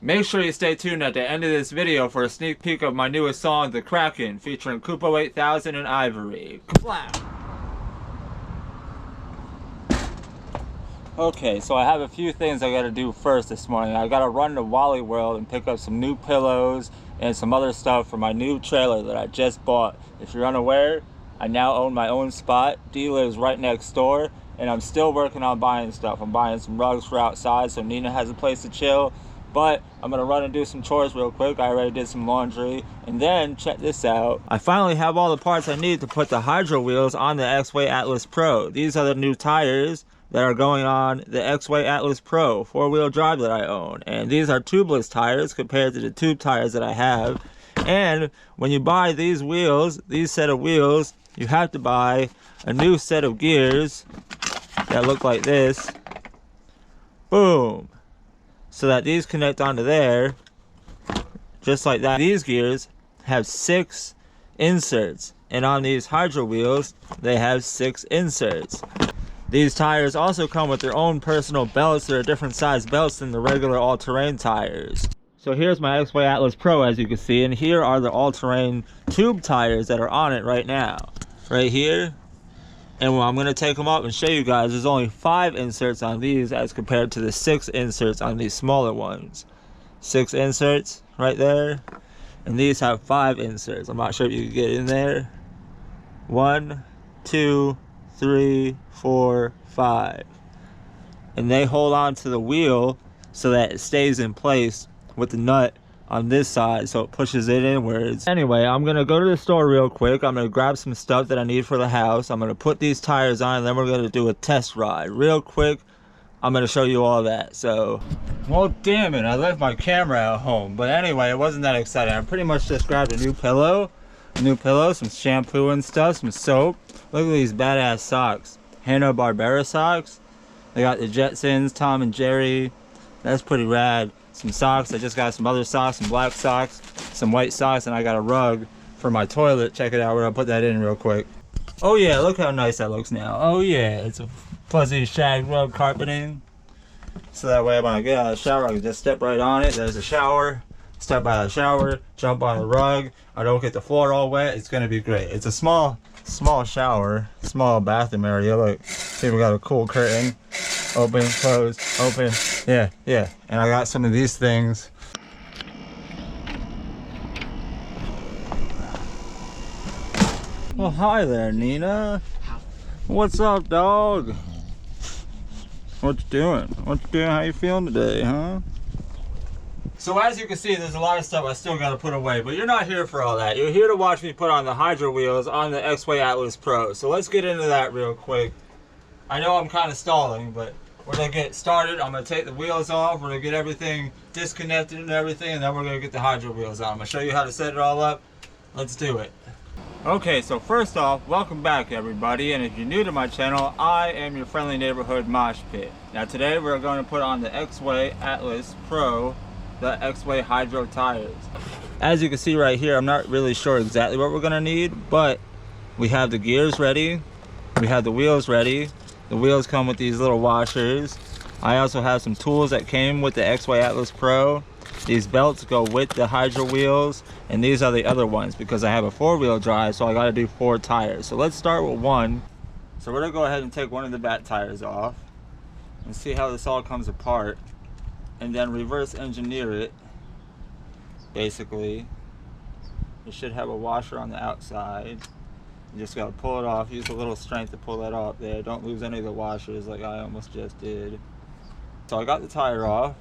Make sure you stay tuned at the end of this video for a sneak peek of my newest song, The Kraken, featuring Kupo 8000 and Ivory. Kablam! Okay, so I have a few things I gotta do first this morning. I gotta run to Wally World and pick up some new pillows and some other stuff for my new trailer that I just bought. If you're unaware, I now own my own spot. Dee lives right next door, and I'm still working on buying stuff. I'm buying some rugs for outside so Nina has a place to chill. But I'm gonna run and do some chores real quick. I already did some laundry. And then, check this out. I finally have all the parts I need to put the hydro wheels on the Exway Atlas Pro. These are the new tires that are going on the Exway Atlas Pro 4-wheel drive that I own. And these are tubeless tires compared to the tube tires that I have. And when you buy these wheels, these set of wheels, you have to buy a new set of gears that look like this. Boom. So that these connect onto there, just like that. These gears have 6 inserts, and on these hydro wheels, they have 6 inserts. These tires also come with their own personal belts. They're different size belts than the regular all-terrain tires. So here's my Exway Atlas Pro, as you can see, and here are the all-terrain tube tires that are on it right now. Right here. And I'm going to take them up and show you guys. There's only 5 inserts on these as compared to the 6 inserts on these smaller ones. 6 inserts right there. And these have 5 inserts. I'm not sure if you can get in there. 1, 2, 3, 4, 5. And they hold on to the wheel so that it stays in place with the nut on this side, so it pushes it inwards. Anyway, I'm gonna go to the store real quick. I'm gonna grab some stuff that I need for the house. I'm gonna put these tires on, and then we're gonna do a test ride real quick. I'm gonna show you all that. So, well, damn it, I left my camera at home. But anyway, it wasn't that exciting. I pretty much just grabbed a new pillow, some shampoo and stuff, some soap. Look at these badass socks, Hanna-Barbera socks. They got the Jetsons, Tom and Jerry. That's pretty rad. Some socks. I just got some other socks, some black socks, some white socks, and I got a rug for my toilet. Check it out. We're gonna put that in real quick. Oh yeah, look how nice that looks now. Oh yeah, it's a fuzzy shag rug carpeting. So that way when I get out of the shower, I can just step right on it. There's a shower. Step out of the shower, jump on the rug. I don't get the floor all wet. It's gonna be great. It's a small shower, small bathroom area. Look, people got a cool curtain. Open, close, open. Yeah. And I got some of these things. Well, hi there, Nina. What's up, dog? What you doing? How you feeling today, huh? So as you can see, there's a lot of stuff I still gotta put away, but you're not here for all that. You're here to watch me put on the hydro wheels on the Exway Atlas Pro. So let's get into that real quick. I know I'm kind of stalling, but we're gonna get started. I'm gonna take the wheels off. We're gonna get everything disconnected and everything, and then we're gonna get the hydro wheels on. I'm gonna show you how to set it all up. Let's do it. Okay, so first off, welcome back everybody. And if you're new to my channel, I am your friendly neighborhood mosh pit. Now today we're going to put on the Exway Atlas Pro, the Exway hydro tires. As you can see right here, I'm not really sure exactly what we're gonna need, but we have the gears ready. We have the wheels ready. The wheels come with these little washers. I also have some tools that came with the Exway Atlas Pro. These belts go with the hydro wheels, and these are the other ones because I have a 4-wheel drive, so I gotta do 4 tires. So let's start with one. So we're gonna go ahead and take one of the back tires off and see how this all comes apart, and then reverse engineer it. Basically, it should have a washer on the outside. You just gotta pull it off. Use a little strength to pull that off there. Don't lose any of the washers like I almost just did. So I got the tire off,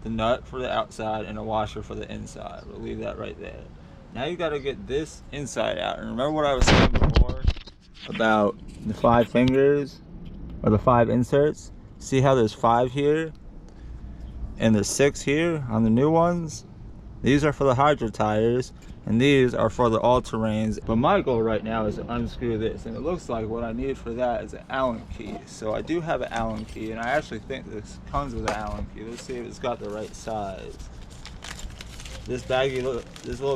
the nut for the outside, and a washer for the inside. We'll leave that right there. Now you gotta get this inside out. And remember what I was saying before about the 5 fingers or the 5 inserts? See how there's 5 here and there's 6 here on the new ones? These are for the hydro tires, and these are for the all-terrains. But my goal right now is to unscrew this, and it looks like what I need for that is an Allen key. So I do have an Allen key, and I actually think this comes with an Allen key. Let's see if it's got the right size. This little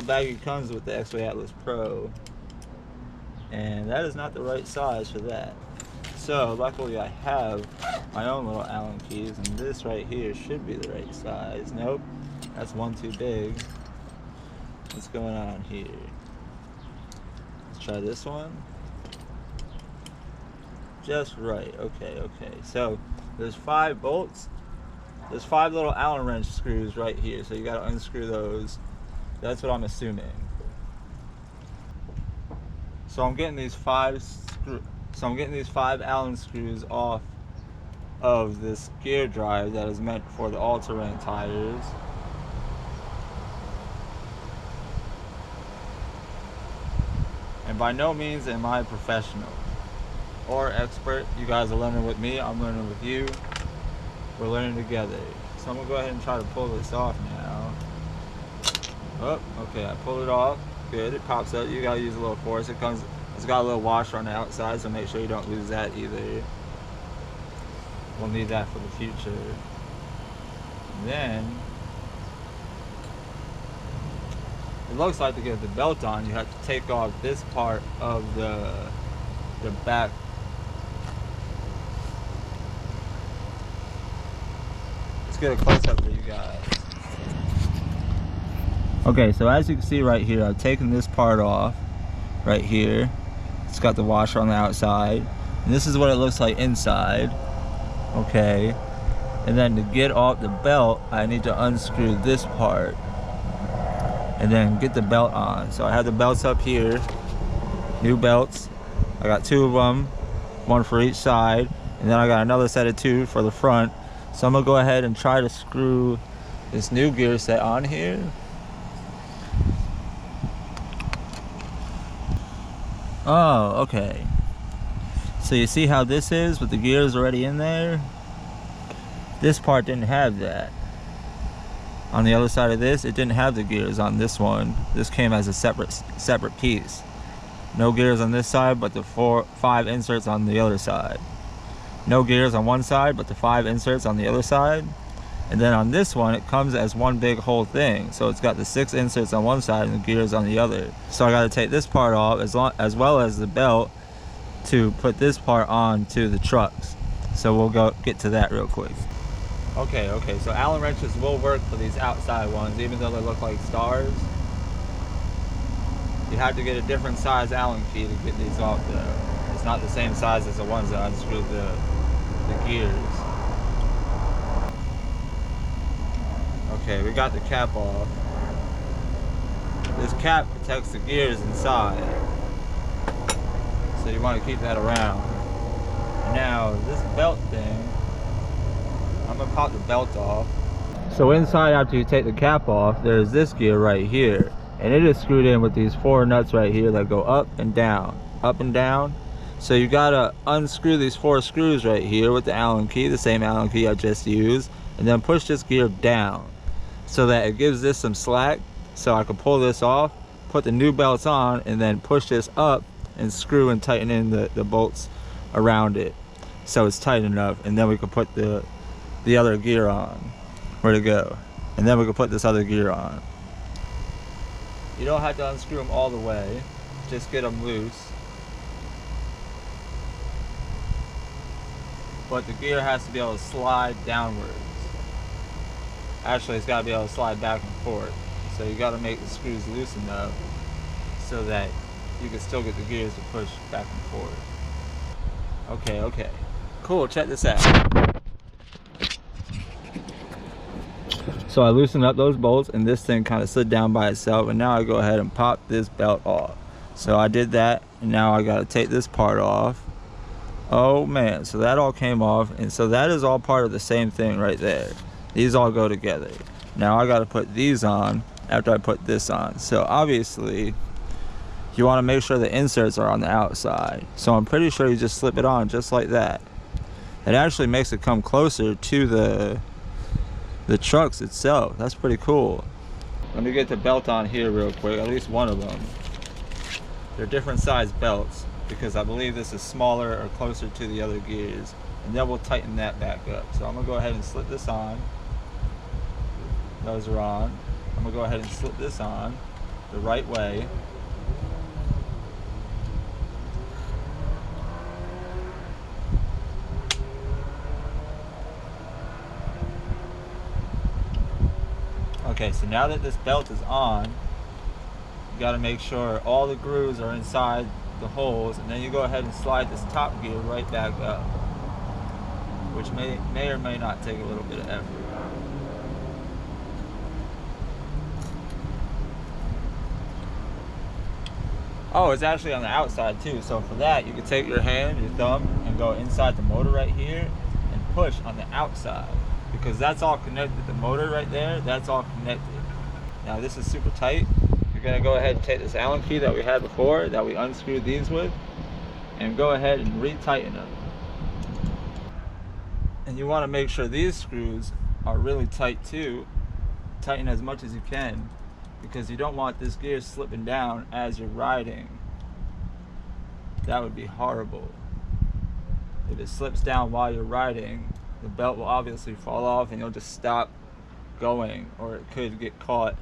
baggie comes with the Exway Atlas Pro, and that is not the right size for that. So luckily I have my own little Allen keys, and this right here should be the right size. Nope, That's one too big. What's going on here? Let's try this one. Just right. Okay, okay. So there's 5 bolts. There's 5 little Allen wrench screws right here. So you gotta unscrew those. That's what I'm assuming. So I'm getting these 5 Allen screws off of this gear drive that is meant for the all-terrain tires. And by no means am I a professional or expert. You guys are learning with me, I'm learning with you. We're learning together. So I'm gonna go ahead and try to pull this off now. Oh, okay, I pulled it off. Good, it pops up. You gotta use a little force. It's got a little washer on the outside, so make sure you don't lose that either. We'll need that for the future. And then it looks like to get the belt on, you have to take off this part of the back. Let's get a close up for you guys. Okay, so as you can see right here, I've taken this part off right here. It's got the washer on the outside, and this is what it looks like inside. Okay, and then to get off the belt, I need to unscrew this part and then get the belt on. So I have the belts up here, new belts. I got 2 of them, 1 for each side, and then I got another set of 2 for the front. So I'm gonna go ahead and try to screw this new gear set on here. Oh, okay. So you see how this is with the gears already in there? This part didn't have that. On the other side of this, it didn't have the gears on this one. This came as a separate piece. No gears on this side, but the 5 inserts on the other side. No gears on one side, but the 5 inserts on the other side. And then on this one, it comes as one big whole thing. So it's got the 6 inserts on one side and the gears on the other. So I got to take this part off as well as the belt to put this part on to the trucks. So we'll go get to that real quick. Okay, so Allen wrenches will work for these outside ones, even though they look like stars. You have to get a different size Allen key to get these off though. It's not the same size as the ones that unscrew the gears. Okay, we got the cap off. This cap protects the gears inside, so you want to keep that around. Now this belt thing, I'm gonna pop the belt off. So inside, after you take the cap off, there's this gear right here, and it is screwed in with these 4 nuts right here that go up and down, up and down. So you gotta unscrew these 4 screws right here with the Allen key, the same Allen key I just used, and then push this gear down so that it gives this some slack, so I can pull this off, put the new belts on, and then push this up and screw and tighten in the bolts around it so it's tight enough, and then we can put the other gear on. Where to go? And then we can put this other gear on. You don't have to unscrew them all the way, just get them loose. But the gear has to be able to slide downwards. Actually, it's got to be able to slide back and forth. So you got to make the screws loose enough so that you can still get the gears to push back and forth. Okay. Cool, check this out. So I loosened up those bolts and this thing kind of slid down by itself, and now I go ahead and pop this belt off. So I did that, and now I got to take this part off. Oh man, so that all came off, and so that is all part of the same thing right there. These all go together. Now I got to put these on after I put this on. So obviously you want to make sure the inserts are on the outside. So I'm pretty sure you just slip it on just like that. It actually makes it come closer to the trucks itself. That's pretty cool. Let me get the belt on here real quick, at least one of them. They're different size belts because I believe this is smaller or closer to the other gears, and then we'll tighten that back up. So I'm gonna go ahead and slip this on. Those are on. I'm gonna go ahead and slip this on the right way. Okay, so now that this belt is on, you got to make sure all the grooves are inside the holes, and then you go ahead and slide this top gear right back up, which may or may not take a little bit of effort. Oh, it's actually on the outside too, so for that you can take your hand, your thumb, and go inside the motor right here and push on the outside, because that's all connected. The motor right there, that's all connected. Now this is super tight. You're gonna go ahead and take this Allen key that we had before, that we unscrewed these with, and go ahead and re-tighten them. And you wanna make sure these screws are really tight too. Tighten as much as you can, because you don't want this gear slipping down as you're riding. That would be horrible. If it slips down while you're riding, the belt will obviously fall off and you'll just stop going, or it could get caught,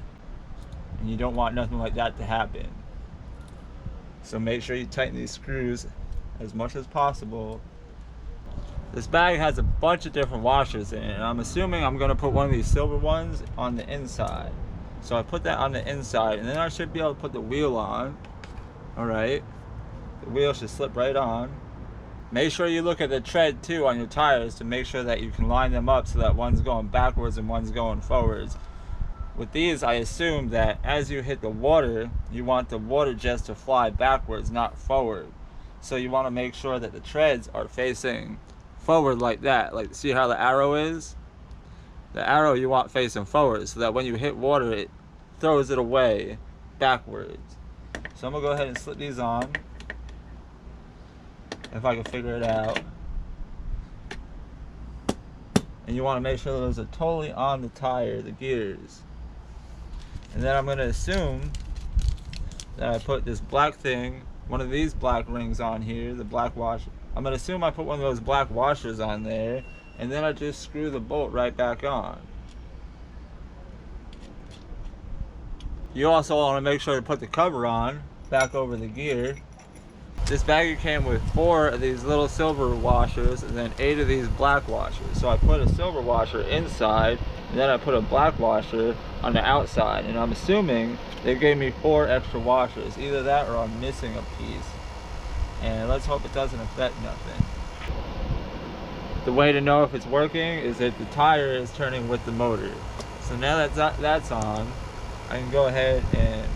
and you don't want nothing like that to happen. So make sure you tighten these screws as much as possible. This bag has a bunch of different washers in it, and I'm assuming I'm gonna put one of these silver ones on the inside. So I put that on the inside, and then I should be able to put the wheel on. All right, the wheel should slip right on. Make sure you look at the tread too on your tires to make sure that you can line them up so that one's going backwards and one's going forwards. With these, I assume that as you hit the water, you want the water jets to fly backwards, not forward. So you want to make sure that the treads are facing forward like that. Like, see how the arrow is? The arrow you want facing forward, so that when you hit water, it throws it away backwards. So I'm gonna go ahead and slip these on, if I can figure it out. And you want to make sure those are totally on the tire, the gears. And then I'm gonna assume that I put this black thing, one of these black rings on here, the black washer. I'm gonna assume I put one of those black washers on there, and then I just screw the bolt right back on. You also want to make sure to put the cover on, back over the gear. This baggie came with 4 of these little silver washers and then 8 of these black washers. So I put a silver washer inside, and then I put a black washer on the outside. And I'm assuming they gave me 4 extra washers. Either that or I'm missing a piece. And let's hope it doesn't affect nothing. The way to know if it's working is if the tire is turning with the motor. So now that that's on, I can go ahead and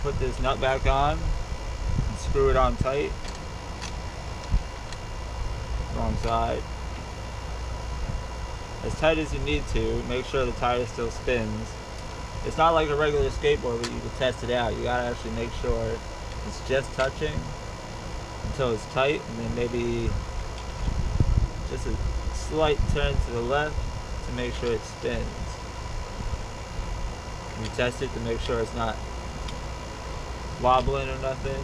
put this nut back on and screw it on tight. Wrong side. As tight as you need to, make sure the tire still spins. It's not like a regular skateboard where you can test it out. You gotta actually make sure it's just touching until it's tight, and then maybe just a slight turn to the left to make sure it spins. You test it to make sure it's not wobbling or nothing.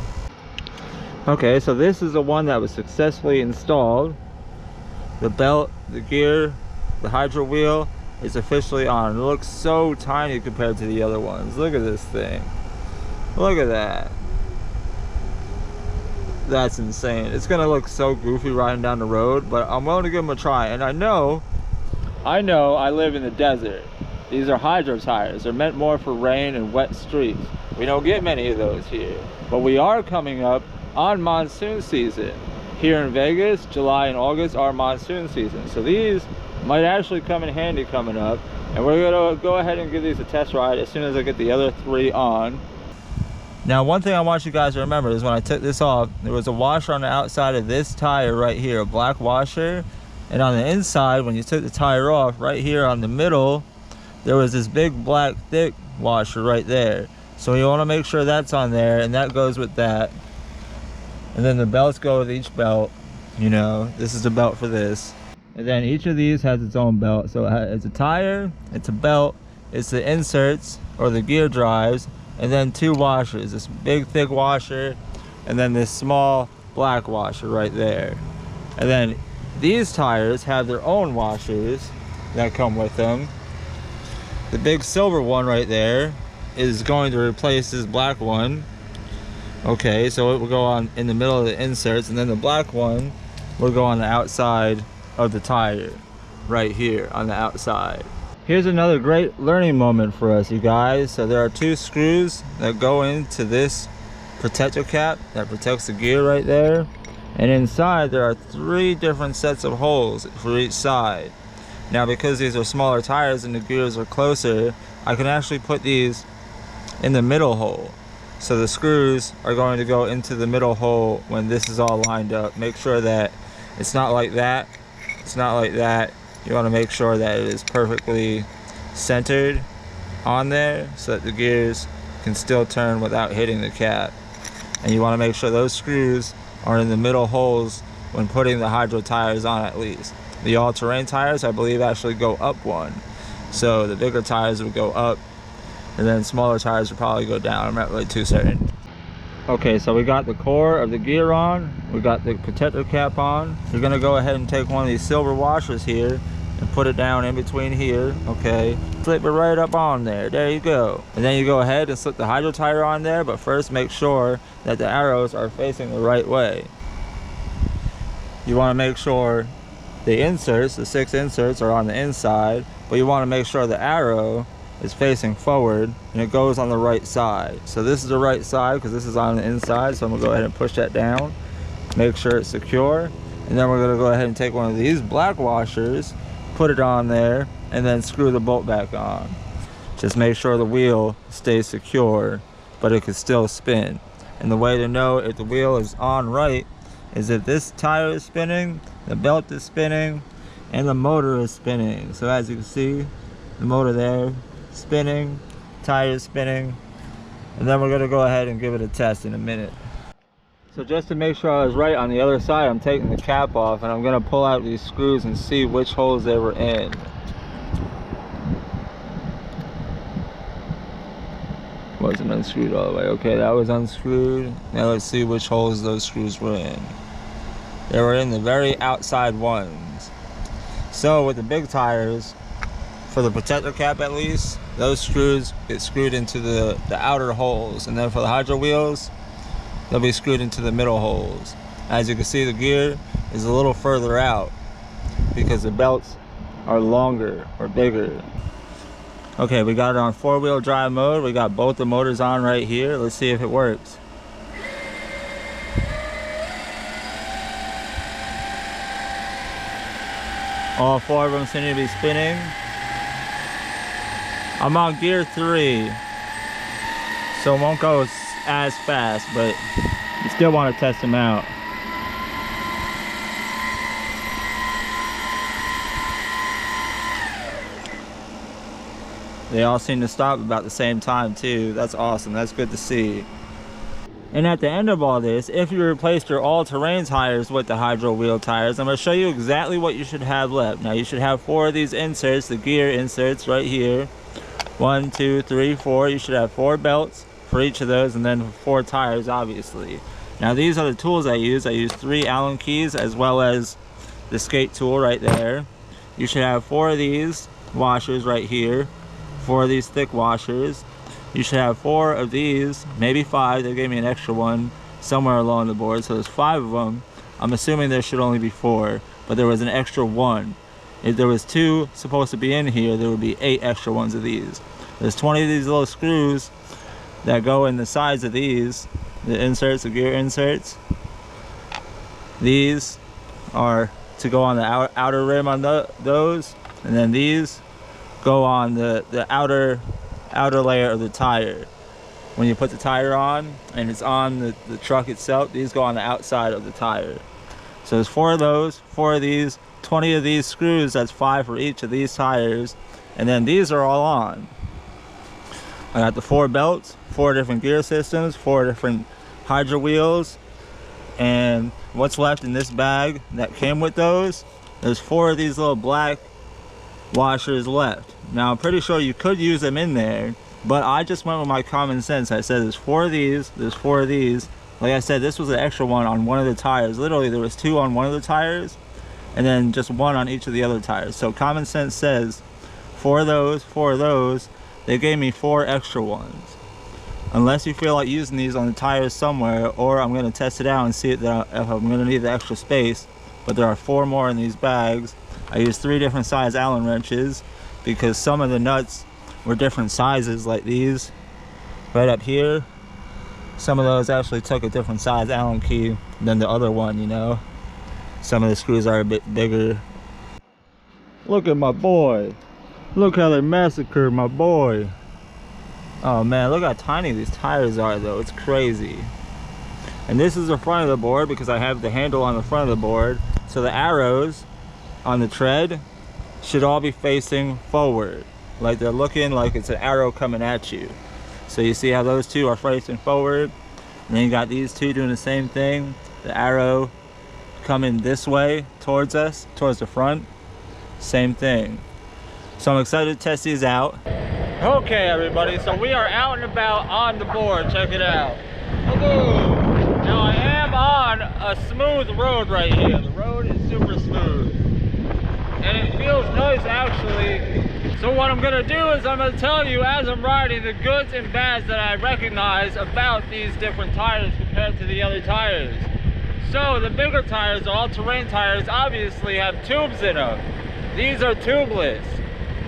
Okay, so this is the one that was successfully installed. The belt, the gear, the hydro wheel is officially on. It looks so tiny compared to the other ones. Look at this thing. Look at that. That's insane. It's gonna look so goofy riding down the road, but I'm willing to give them a try. And I know I live in the desert. These are hydro tires. They're meant more for rain and wet streets. We don't get many of those here, but we are coming up on monsoon season. Here in Vegas, July and August are monsoon season. So these might actually come in handy coming up. And we're gonna go ahead and give these a test ride as soon as I get the other 3 on. Now, one thing I want you guys to remember is when I took this off, there was a washer on the outside of this tire right here, a black washer. And on the inside, when you took the tire off, right here on the middle, there was this big black thick washer right there. So you want to make sure that's on there, and that goes with that. And then the belts go with each belt. You know, this is a belt for this. And then each of these has its own belt. So it's a tire, it's a belt, it's the inserts or the gear drives, and then 2 washers, this big thick washer and then this small black washer right there. And then these tires have their own washers that come with them. The big silver one right there is going to replace this black one. Okay, so it will go on in the middle of the inserts, and then the black one will go on the outside of the tire right here on the outside. Here's another great learning moment for us, you guys. So there are 2 screws that go into this protector cap that protects the gear right there. And inside there are 3 different sets of holes for each side. Now because these are smaller tires and the gears are closer, I can actually put these in the middle hole. So the screws are going to go into the middle hole when this is all lined up. Make sure that it's not like that. It's not like that. You want to make sure that it is perfectly centered on there so that the gears can still turn without hitting the cap. And you want to make sure those screws are in the middle holes when putting the hydro tires on, at least. The all-terrain tires, I believe, actually go up 1. So the bigger tires would go up, and then smaller tires would probably go down. I'm not really too certain. Okay, so we got the core of the gear on, we got the protector cap on. You're gonna go ahead and take one of these silver washers here and put it down in between here, okay? Slip it right up on there, there you go. And then you go ahead and slip the hydro tire on there, but first make sure that the arrows are facing the right way. You wanna make sure the inserts, the 6 inserts, are on the inside, but you wanna make sure the arrow is facing forward and it goes on the right side. So this is the right side because this is on the inside, so I'm gonna go ahead and push that down, make sure it's secure, and then we're gonna go ahead and take one of these black washers, put it on there, and then screw the bolt back on. Just make sure the wheel stays secure, but it can still spin. And the way to know if the wheel is on right is if this tire is spinning, the belt is spinning, and the motor is spinning. So as you can see, the motor there spinning, tires spinning, and then we're gonna go ahead and give it a test in a minute. So just to make sure I was right on the other side, I'm taking the cap off and I'm gonna pull out these screws and see which holes they were in. Wasn't unscrewed all the way. Okay, that was unscrewed. Now let's see which holes those screws were in. They were in the very outside ones. So with the big tires, for the protector cap at least, those screws get screwed into the outer holes, and then for the hydro wheels, they'll be screwed into the middle holes. As you can see, the gear is a little further out because the belts are longer or bigger. Okay, we got it on 4-wheel drive mode. We got both the motors on right here. Let's see if it works. All 4 of them seem to be spinning. I'm on gear 3, so it won't go as fast, but you still want to test them out. They all seem to stop about the same time too. That's awesome. That's good to see. And at the end of all this, if you replaced your all-terrain tires with the hydro wheel tires, I'm going to show you exactly what you should have left. Now you should have 4 of these inserts, the gear inserts right here. 1, 2, 3, 4. You should have 4 belts for each of those, and then 4 tires, obviously. Now these are the tools I use. I use 3 Allen keys as well as the skate tool right there. You should have 4 of these washers right here, 4 of these thick washers. You should have 4 of these, maybe 5. They gave me an extra one somewhere along the board, so there's 5 of them. I'm assuming there should only be 4, but there was an extra 1. If there was 2 supposed to be in here, there would be 8 extra ones of these. There's 20 of these little screws that go in the sides of these, the inserts, the gear inserts. These are to go on the outer rim on those, and then these go on the outer layer of the tire. When you put the tire on and it's on the truck itself, these go on the outside of the tire. So there's 4 of those, 4 of these, 20 of these screws. That's 5 for each of these tires, and then these are all on. I got the 4 belts, 4 different gear systems, 4 different hydro wheels, and what's left in this bag that came with those, there's 4 of these little black washers left. Now I'm pretty sure you could use them in there, but I just went with my common sense. I said there's 4 of these, there's 4 of these. Like I said, this was an extra one on one of the tires. Literally there was 2 on one of the tires and then just 1 on each of the other tires. So common sense says 4 of those, 4 of those. They gave me 4 extra ones. Unless you feel like using these on the tires somewhere, or I'm going to test it out and see if I'm going to need the extra space. But there are 4 more in these bags. I used 3 different size Allen wrenches because some of the nuts were different sizes, like these right up here. Some of those actually took a different size Allen key than the other one, you know. Some of the screws are a bit bigger. Look at my boy. Look how they massacred my boy. Oh man, look how tiny these tires are though. It's crazy. And this is the front of the board because I have the handle on the front of the board. So the arrows on the tread should all be facing forward. Like they're looking like it's an arrow coming at you. So you see how those two are facing forward, and then you got these two doing the same thing. The arrow coming this way towards us, towards the front. Same thing. So I'm excited to test these out. Okay everybody, so we are out and about on the board. Check it out. Hello. Now I am on a smooth road right here. The road is super smooth. And it feels nice actually. So what I'm gonna do is I'm gonna tell you as I'm riding the goods and bads that I recognize about these different tires compared to the other tires. So the bigger tires, the all-terrain tires, obviously have tubes in them. These are tubeless.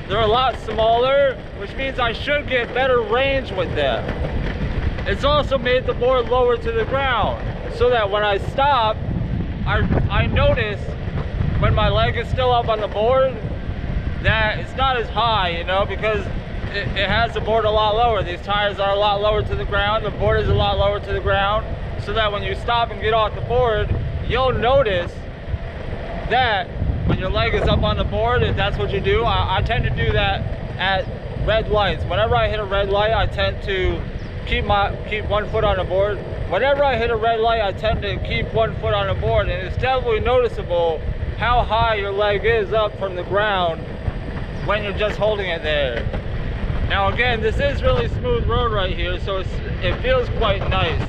They're a lot smaller, which means I should get better range with them. It's also made the board lower to the ground, so that when I stop, I notice when my leg is still up on the board, that it's not as high, you know, because it has the board a lot lower. These tires are a lot lower to the ground. The board is a lot lower to the ground, so that when you stop and get off the board, you'll notice that when your leg is up on the board, if that's what you do, I tend to do that at red lights. Whenever I hit a red light, I tend to keep 1 foot on the board. Whenever I hit a red light, I tend to keep 1 foot on the board, and it's definitely noticeable how high your leg is up from the ground when you're just holding it there. Now again, this is really smooth road right here, so it feels quite nice.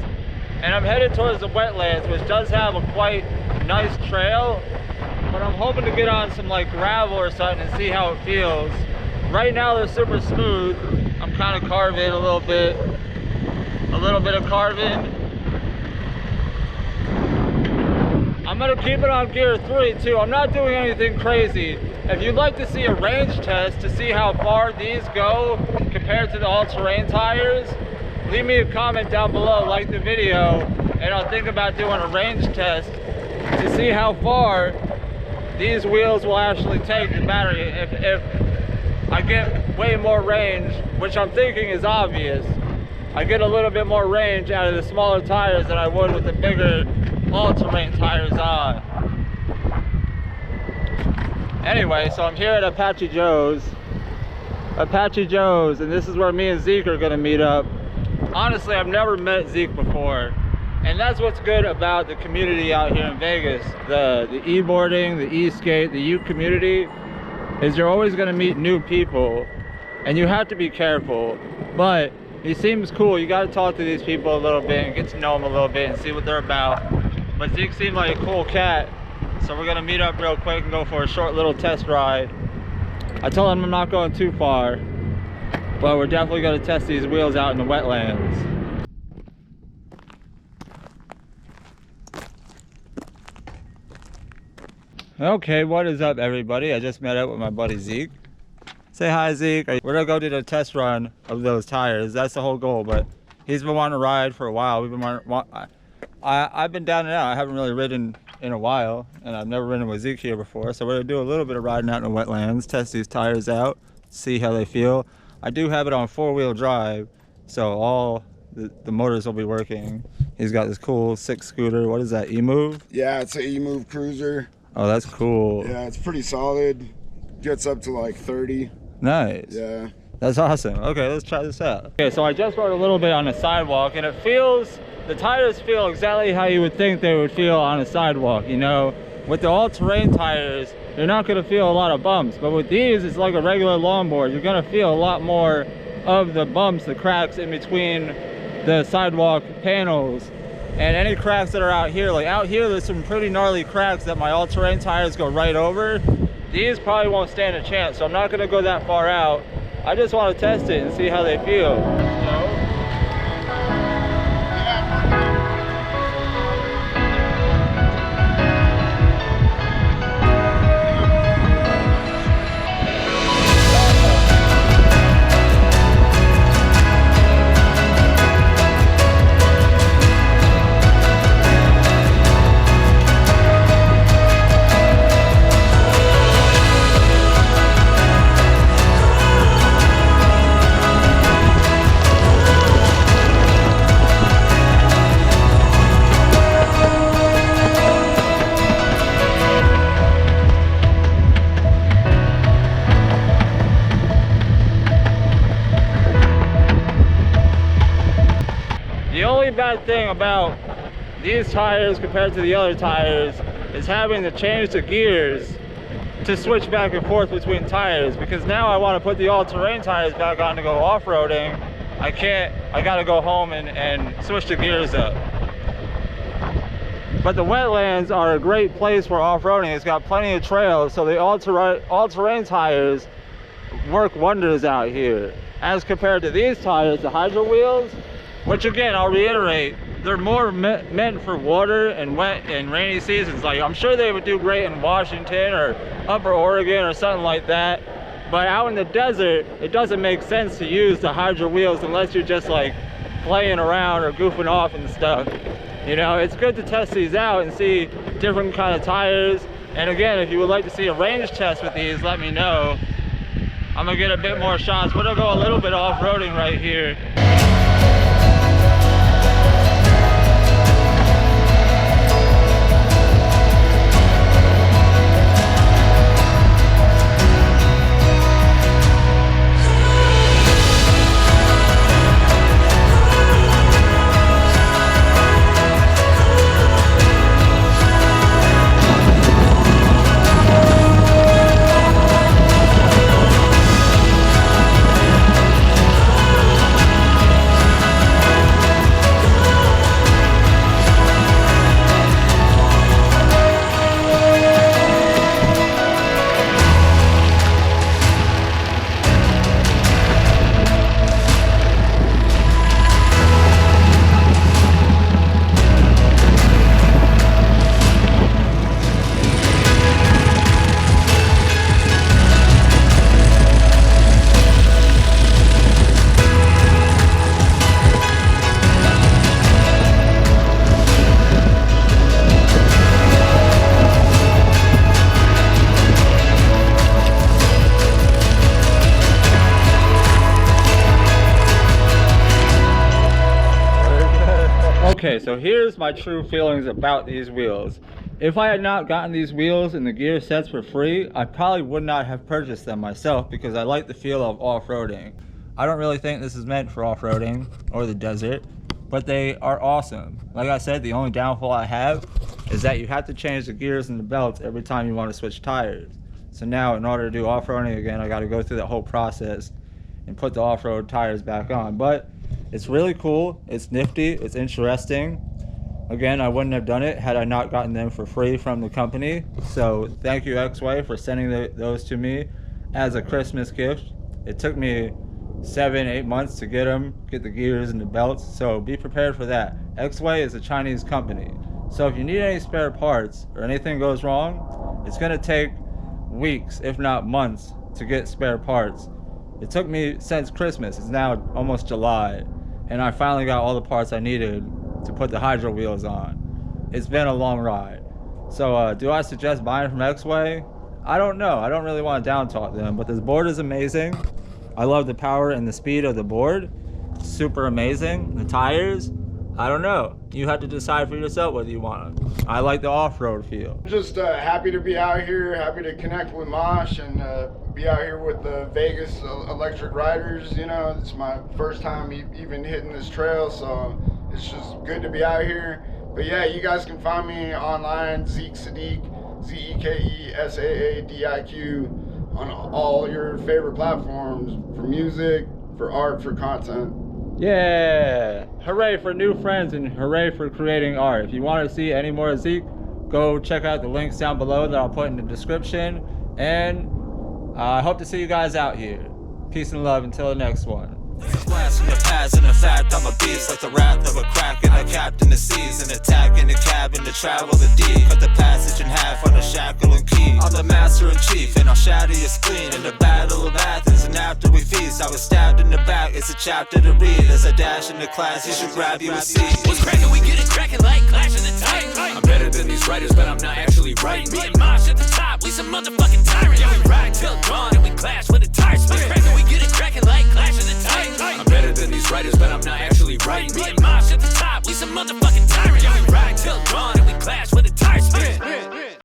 And I'm headed towards the wetlands, which does have a quite nice trail, but I'm hoping to get on some like gravel or something and see how it feels. Right now they're super smooth. I'm kind of carving a little bit of carving. I'm gonna keep it on gear 3 too. I'm not doing anything crazy. If you'd like to see a range test to see how far these go compared to the all-terrain tires, leave me a comment down below, like the video, and I'll think about doing a range test to see how far these wheels will actually take the battery. If I get way more range, which I'm thinking is obvious, I get a little bit more range out of the smaller tires than I would with the bigger all-terrain tires on. Anyway, so I'm here at Apache Joe's, and this is where me and Zeke are gonna meet up. Honestly, I've never met Zeke before, and that's what's good about the community out here in Vegas. The e-boarding, the e-skate, the ute community, is you're always gonna meet new people, and you have to be careful, but he seems cool. You gotta talk to these people a little bit and get to know them a little bit and see what they're about. But Zeke seemed like a cool cat, so we're gonna meet up real quick and go for a short little test ride. I told him I'm not going too far, but we're definitely gonna test these wheels out in the wetlands. Okay, what is up everybody? I just met up with my buddy Zeke. Say hi Zeke. We're gonna go do the test run of those tires. That's the whole goal, but he's been wanting to ride for a while. I've been down and out. I haven't really ridden in a while, and I've never ridden with Zeke here before, so we're gonna do a little bit of riding out in the wetlands, test these tires out, see how they feel. I do have it on 4-wheel drive, so all the motors will be working. He's got this cool 6 scooter. What is that, E-Move? Yeah, it's an E-Move Cruiser. Oh, that's cool. Yeah, it's pretty solid. Gets up to like 30. Nice. Yeah. That's awesome. Okay, let's try this out. Okay, so I just rode a little bit on the sidewalk, and the tires feel exactly how you would think they would feel on a sidewalk, you know? With the all-terrain tires, you're not gonna feel a lot of bumps, but with these, it's like a regular longboard. You're gonna feel a lot more of the bumps, the cracks in between the sidewalk panels. And any cracks that are out here, like out here, there's some pretty gnarly cracks that my all-terrain tires go right over. These probably won't stand a chance, so I'm not gonna go that far out. I just want to test it and see how they feel. bad thing about these tires compared to the other tires is having to change the gears to switch back and forth between tires, because now I want to put the all-terrain tires back on to go off-roading. I can't, I gotta go home and switch the gears up. But the wetlands are a great place for off-roading. It's got plenty of trails, so the all-terrain tires work wonders out here. As compared to these tires, the hydro wheels, which again, I'll reiterate, they're more meant for water and wet and rainy seasons. Like, I'm sure they would do great in Washington or Upper Oregon or something like that. But out in the desert, it doesn't make sense to use the hydro wheels unless you're just like playing around or goofing off and stuff. You know, it's good to test these out and see different kind of tires. And again, if you would like to see a range test with these, let me know. I'm gonna get a bit more shots. We're gonna go a little bit off-roading right here. Okay, so here's my true feelings about these wheels. If I had not gotten these wheels and the gear sets for free, I probably would not have purchased them myself because I like the feel of off-roading. I don't really think this is meant for off-roading or the desert, but they are awesome. Like I said, the only downfall I have is that you have to change the gears and the belts every time you want to switch tires. So now in order to do off-roading again, I got to go through that whole process and put the off-road tires back on. But it's really cool, it's nifty, it's interesting. Again, I wouldn't have done it had I not gotten them for free from the company. So thank you, Exway, for sending those to me as a Christmas gift. It took me 7-8 months to get them, get the gears and the belts, so be prepared for that. Exway is a Chinese company, so if you need any spare parts or anything goes wrong, it's gonna take weeks, if not months, to get spare parts. It took me since Christmas, it's now almost July, and I finally got all the parts I needed to put the hydro wheels on. It's been a long ride. So do I suggest buying from Exway? I don't know, I don't really want to down talk them, but this board is amazing. I love the power and the speed of the board. Super amazing. The tires, I don't know. You have to decide for yourself whether you want them. I like the off-road feel. Just happy to be out here, happy to connect with Mosh and be out here with the Vegas electric riders. You know, it's my first time even hitting this trail, so it's just good to be out here. But yeah, you guys can find me online, Zeke Sadiq, ZEKESAADIQ, on all your favorite platforms, for music, for art, for content. Yeah! Hooray for new friends and hooray for creating art. If you want to see any more of Zeke, go check out the links down below that I'll put in the description. And I hope to see you guys out here. Peace and love until the next one. Glass in the past, and in fact I'm a beast, like the wrath of a crack in the captain the seas, an attack in the cabin to travel the deep, cut the passage in half on a shackle and key. I'm the master in chief and I'll shatter your spleen in the battle of Athens, and after we feast I was stabbed in the back. It's a chapter to read as I dash into class, you should grab you a seat. What's cracking? We get it cracking like Clash of the Titans. I'm better than these writers, but I'm not actually writing. Me and Mosh at the top, we some motherfucking tyrants. Yeah, we ride till dawn and we clash with the tires. What's cracking? We get it cracking like Clash of the Titans. I'm better than these writers, but I'm not actually writing. Me and Mosh at the top, we some motherfucking tyrants. Yeah, we ride till dawn and we clash with the tire spin.